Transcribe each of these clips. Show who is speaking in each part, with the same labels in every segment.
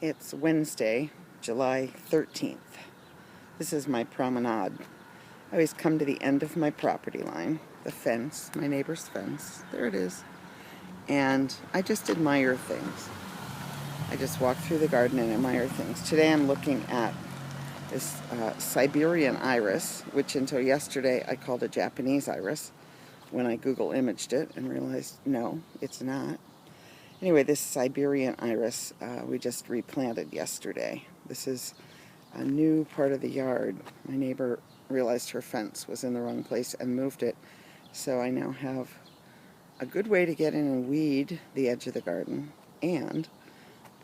Speaker 1: It's Wednesday, July 13th. This is my promenade. I always come to the end of my property line, the fence, my neighbor's fence. There it is. And I just admire things. I just walk through the garden and admire things. Today I'm looking at this Siberian iris, which until yesterday I called a Japanese iris when I Google imaged it and realized, no, it's not. Anyway, this Siberian iris we just replanted yesterday. This is a new part of the yard. My neighbor realized her fence was in the wrong place and moved it. So I now have a good way to get in and weed the edge of the garden. And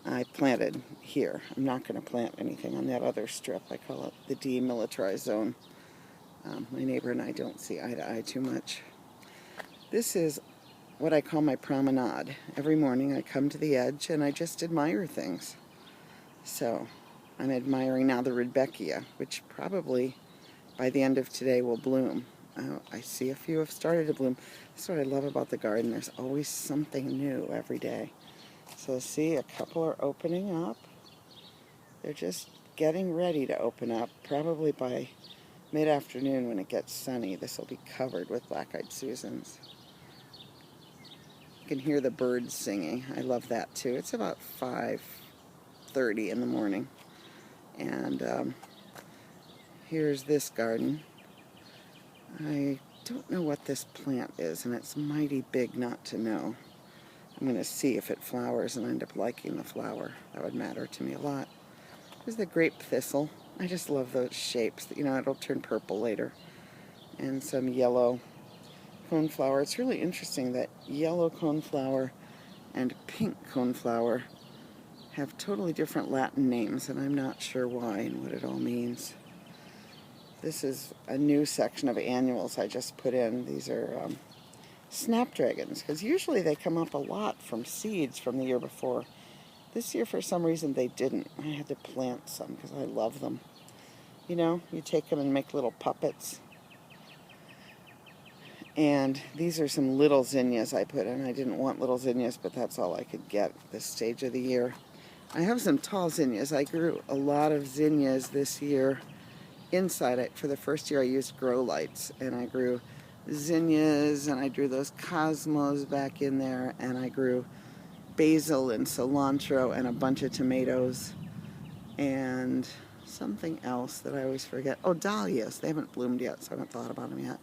Speaker 1: I planted here. I'm not going to plant anything on that other strip. I call it the demilitarized zone. My neighbor and I don't see eye to eye too much. This is what I call my promenade. Every morning I come to the edge and I just admire things. So I'm admiring now the rudbeckia, which probably by the end of today will bloom. I see a few have started to bloom. That's what I love about the garden. There's always something new every day. So see, a couple are opening up. They're just getting ready to open up. Probably by mid-afternoon when it gets sunny, this will be covered with black-eyed Susans. You can hear the birds singing. I love that too. It's about 5:30 in the morning. And here's this garden. I don't know what this plant is, and it's mighty big not to know. I'm going to see if it flowers and end up liking the flower. That would matter to me a lot. There's the grape thistle. I just love those shapes. You know, it'll turn purple later. And some yellow coneflower. It's really interesting that yellow coneflower and pink coneflower have totally different Latin names, and I'm not sure why and what it all means. This is a new section of annuals I just put in. These are snapdragons, because usually they come up a lot from seeds from the year before. This year, for some reason, they didn't. I had to plant some because I love them. You know, you take them and make little puppets. And these are some little zinnias I put in. I didn't want little zinnias, but that's all I could get at this stage of the year. I have some tall zinnias. I grew a lot of zinnias this year inside. For the first year I used grow lights, and I grew zinnias, and I drew those cosmos back in there, and I grew basil and cilantro and a bunch of tomatoes and something else that I always forget. Oh, dahlias. They haven't bloomed yet, so I haven't thought about them yet.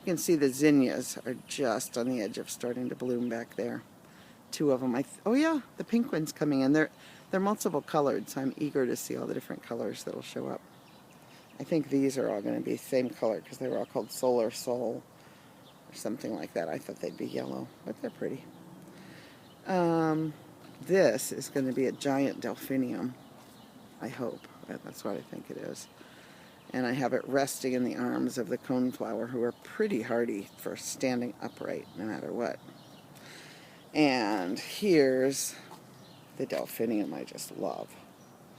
Speaker 1: You can see the zinnias are just on the edge of starting to bloom back there. Two of them. Oh yeah, the pink one's coming in. They're multiple colored, so I'm eager to see all the different colors that'll show up. I think these are all going to be the same color because they were all called Solar Soul or something like that. I thought they'd be yellow, but they're pretty. This is going to be a giant delphinium, I hope. That's what I think it is. And I have it resting in the arms of the coneflower, who are pretty hardy for standing upright no matter what. And here's the delphinium I just love.